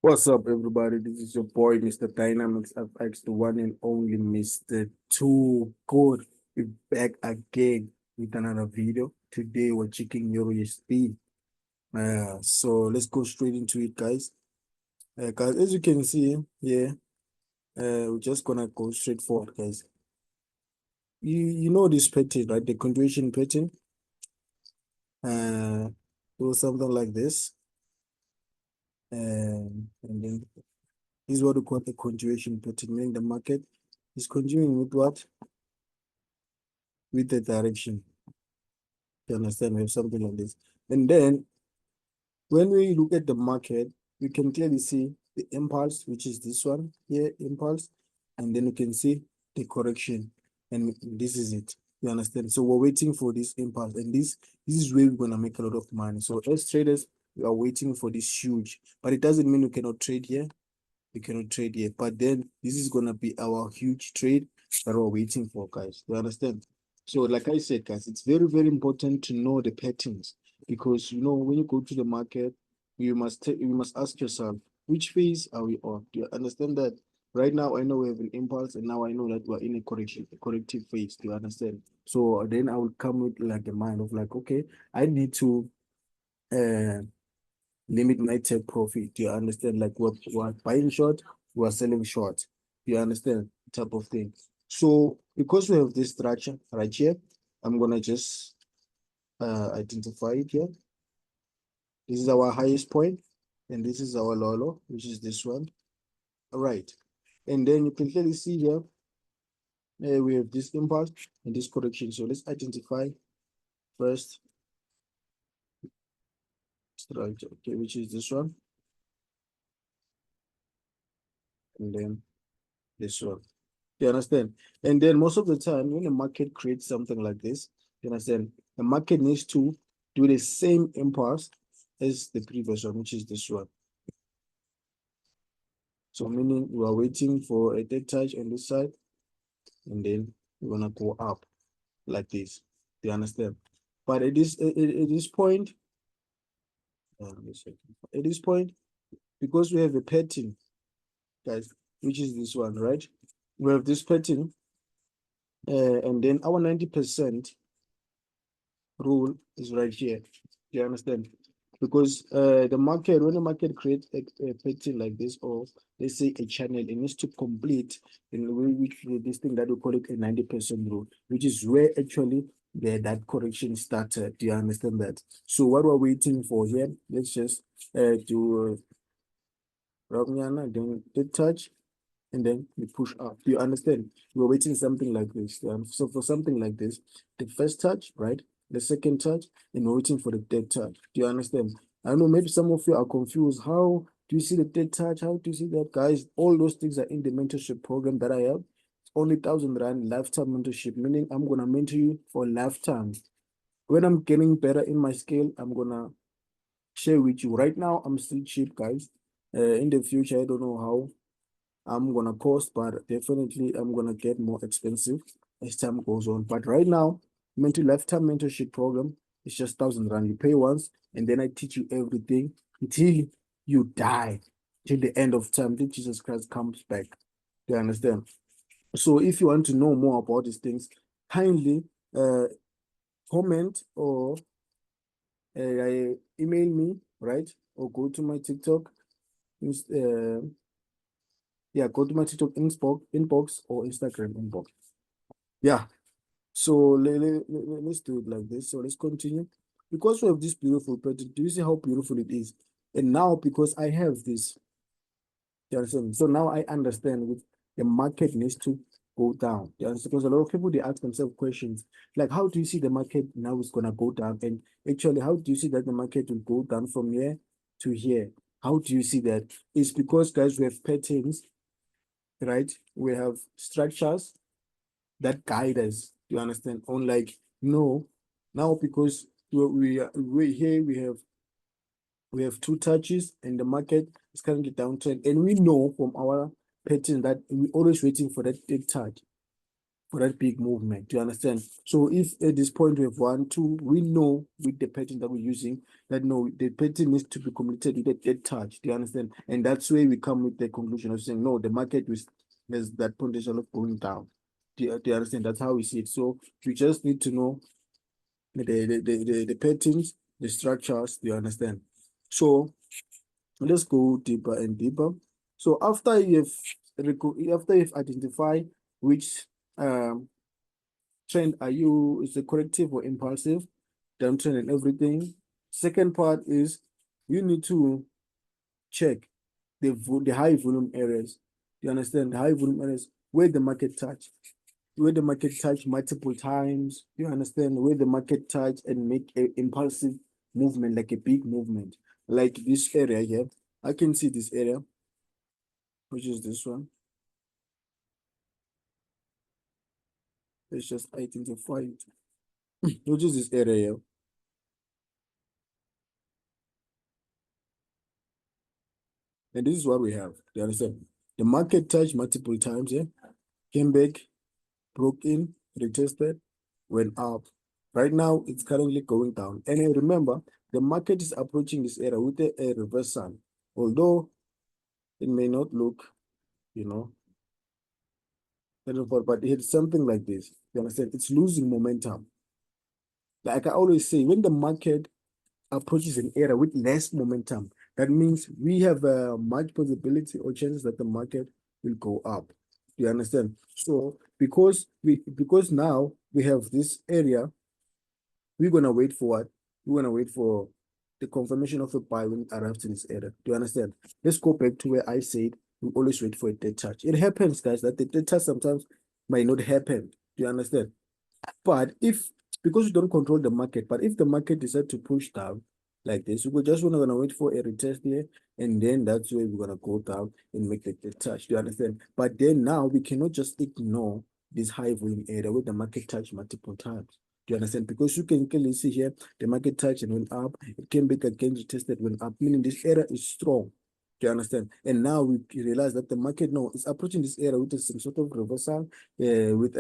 What's up, everybody? This is your boy, Mr. Dynamics FX, the one and only Mr. Too Good. We're back again with another video. Today, we're checking EURUSD. So let's go straight into it, guys. Guys, as you can see, yeah, we're just gonna go straight forward, guys. You know this pattern, right? The continuation pattern. Do something like this, and then this is what we call the continuation pattern, meaning the market is continuing with what? With the direction. You understand? We have something like this. And then when we look at the market, we can clearly see the impulse, which is this one here, impulse. And then you can see the correction. And this is it. You understand? So we're waiting for this impulse. And this is where we're going to make a lot of money. So as traders, we are waiting for this huge. But it doesn't mean you cannot trade here. You cannot trade here. But then this is going to be our huge trade that we're waiting for, guys. You understand? So like I said, guys, it's very, very important to know the patterns because, when you go to the market, you must ask yourself, which phase are we on? Do you understand that? Right now, I know we have an impulse, and now I know that we're in a corrective phase. Do you understand? So then I will come with like a mind of like, okay, I need to uh limit my take profit. Do you understand? Like we're buying short, we're selling short. Do you understand? Type of thing. So because we have this structure right here, I'm gonna just identify it here. This is our highest point, and this is our low, which is this one. All right. And then you can clearly see here, we have this impulse and this correction. So let's identify first structure, okay, which is this one, and then this one. You understand? And then most of the time, when the market creates something like this, you understand, the market needs to do the same impulse as the previous one, which is this one. So meaning we are waiting for a dead touch on this side, and then we're gonna go up like this. Do you understand? But at this point, at this point, because we have a pattern, guys, which is this one, right? We have this pattern, and then our 90% rule is right here. Do you understand? Because the market, when the market creates a pattern like this, or let's say a channel, it needs to complete in which this thing that we call it a 90% rule, which is where actually that correction started. Do you understand that? So what we're waiting for here, let's just do then the touch, and then we push up. Do you understand? We're waiting something like this. So for something like this, the first touch, right? The second touch, and we're waiting for the third touch. Do you understand? I know maybe some of you are confused. How do you see the third touch? How do you see that, guys? All those things are in the mentorship program that I have. It's only 1,000 Rand lifetime mentorship, meaning I'm gonna mentor you for lifetime. When I'm getting better in my skill, I'm gonna share with you. Right now, I'm still cheap, guys. In the future, I don't know how I'm gonna cost, but definitely I'm gonna get more expensive as time goes on. But right now, lifetime mentorship program is just 1,000 Rand. You pay once, and then I teach you everything until you die, till the end of time, till Jesus Christ comes back. Do you understand? So if you want to know more about these things, kindly uh comment or email me, right? Or go to my TikTok. Yeah, go to my TikTok inbox or Instagram inbox. Yeah. So let's do it like this. So let's continue. Because we have this beautiful pattern, do you see how beautiful it is? And now because I have this, you understand? So now I understand with the market needs to go down. You understand? Because a lot of people they ask themselves questions like, how do you see the market now is gonna go down? And actually, how do you see that the market will go down from here to here? How do you see that? It's because, guys, we have patterns, right? We have structures that guide us. You understand? Unlike no, now because we here we have two touches and the market is currently downtrend, and we know from our pattern that we always waiting for that big touch. for that big movement. Do you understand? So if at this point we have 1, 2, we know with the pattern that we're using that no, the pattern needs to be completed with a dead touch. Do you understand? And that's where we come with the conclusion of saying no, the market has that potential of going down. Do you understand? That's how we see it. So we just need to know the patterns, the structures. Do you understand? So let's go deeper and deeper. So after you've identified which trend is it corrective or impulsive, downtrend and everything. Second part is you need to check the high volume areas. You understand the high volume areas where the market touch multiple times. You understand where the market touch and make a impulsive movement, like a big movement, like this area here. I can see this area, which is this one. Let's just identify it, which is this area here. And this is what we have. Do you understand? The market touched multiple times here, came back, broke in, retested, went up. Right now, it's currently going down. And remember, the market is approaching this area with a reversal. Although it may not look, you know, but it's something like this. You understand? It's losing momentum. Like I always say, when the market approaches an area with less momentum, that means we have a much possibility or chances that the market will go up. Do you understand? So because now we have this area, we're gonna wait for what? We're gonna wait for the confirmation of a buy when it arrives in this area. Do you understand? Let's go back to where I said we always wait for a dead touch. It happens, guys, that the dead touch sometimes might not happen. Do you understand? But because you don't control the market, but if the market decides to push down like this, we're just gonna wait for a retest here, and then that's where we're gonna go down and make the touch. Do you understand? But then now we cannot just ignore this high volume area where the market touched multiple times. Do you understand? Because you can clearly see here the market touched and went up, it came back again, retested, went up, meaning this area is strong. Do you understand? And now we realize that the market now is approaching this area with some sort of reversal, with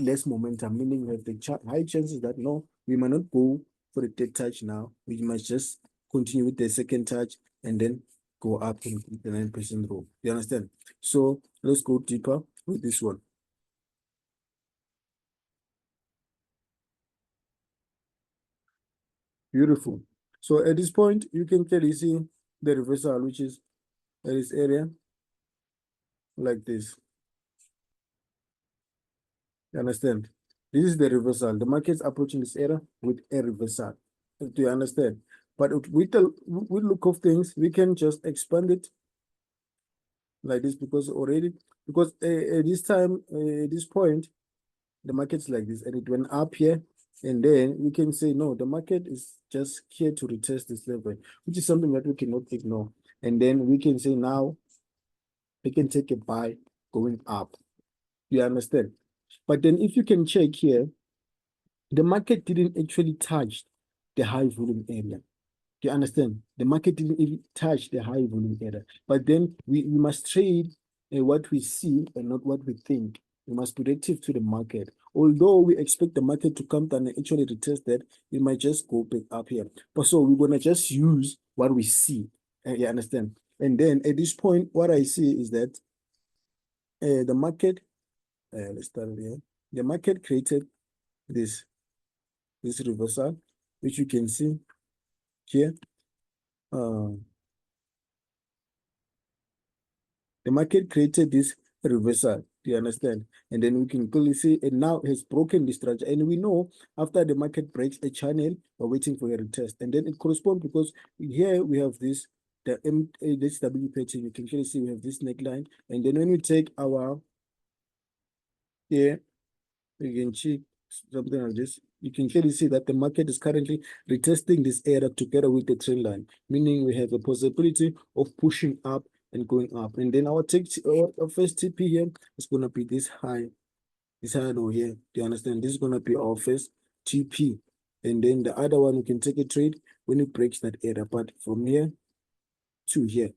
less momentum, meaning we have the high chances that no, we might not go for the third touch now. We might just continue with the second touch and then go up in the 9% row. You understand? So let's go deeper with this one. Beautiful. So at this point, you can clearly see the reversal, which is at this area like this. You understand? This is the reversal. The market's approaching this area with a reversal. Do you understand? But with look of things, we can just expand it like this because at this point, the market's like this and it went up here. And then we can say, no, the market is just here to retest this level, which is something that we cannot ignore. And then we can say now, we can take a buy going up. You understand? But then if you can check here, the market didn't actually touch the high volume area. Do you understand? The market didn't even touch the high volume area. But then we must trade what we see and not what we think. We must be reactive to the market. Although we expect the market to come down and actually retest that, it might just go back up here. But so we're gonna just use what we see. You understand? And then at this point, what I see is that the market, let's start here. The market created this reversal, which you can see here. The market created this reversal. Do you understand? And then we can clearly see it now has broken the structure. And we know after the market breaks a channel, we're waiting for a retest. And then it corresponds because here we have this W pattern. You can clearly see we have this neckline. And then when we take our here, we can check something like this. You can clearly see that the market is currently retesting this area together with the trend line, meaning we have a possibility of pushing up and going up. And then our first TP here is going to be this high low here. Do you understand? This is going to be our first TP. And then the other one, we can take a trade when it breaks that area. But from here to here,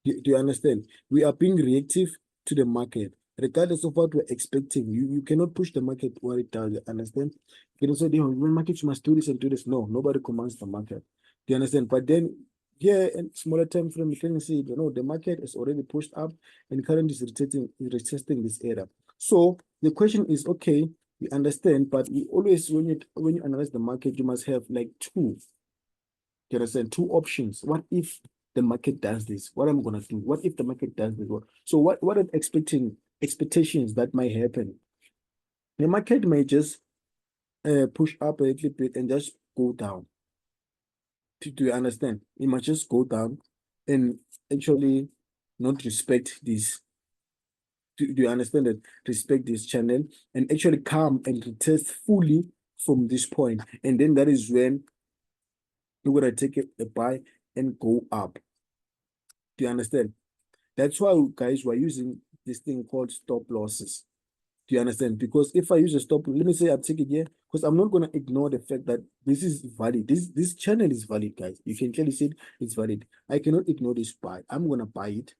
do you understand? We are being reactive to the market. regardless of what we're expecting. You cannot push the market what it does. You understand? You can say, when market you must do this and do this. No, nobody commands the market. Do you understand? But then here in smaller time frame, you can see, the market is already pushed up and currently is retesting this area. So the question is, okay, we understand, but we always, when you analyze the market, you must have like two. You understand? Two options. What if the market does this? What I'm gonna do? What if the market does this? So what are expectations that might happen? The market may just push up a little bit and just go down. Do you understand? It might just go down and actually not respect this. Do you understand that? Respect this channel and actually come and retest fully from this point. And then that is when you're gonna take a buy and go up. Do you understand? That's why, guys, we're using this thing called stop losses. Do you understand? Because if I use a stop, let me say I take it here, because I'm not going to ignore the fact that this is valid. This channel is valid, guys. You can clearly see it's valid. I cannot ignore this buy. I'm going to buy it.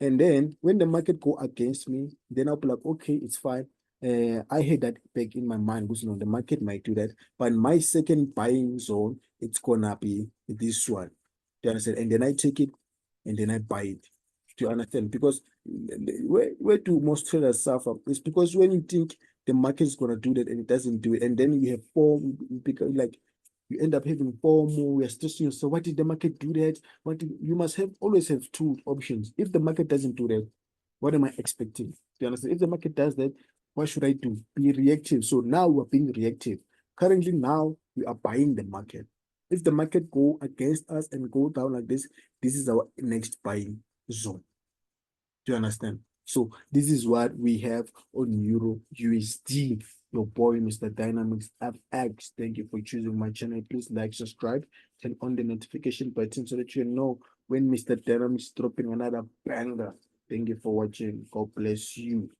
And then when the market go against me, then I'll be like, okay, it's fine. I had that back in my mind because the market might do that. But my second buying zone, it's gonna be this one. Do you understand? And then I take it and then I buy it. Do you understand? Because where do most traders suffer? It's because when you think the market is gonna do that and it doesn't do it, and then you have four, because like you end up having four more. You're stressing yourself. Why did the market do that? You must always have two options. If the market doesn't do that, what am I expecting? Do you understand? If the market does that, what should I do? Be reactive. So now we're being reactive. Currently, now we are buying the market. If the market go against us and go down like this is our next buying zone. Do you understand? So this is what we have on Euro USD. Your boy, Mr. Dynamics FX. Thank you for choosing my channel. Please like, subscribe, turn on the notification button so that you know when Mr. Dynamics dropping another banger. Thank you for watching. God bless you.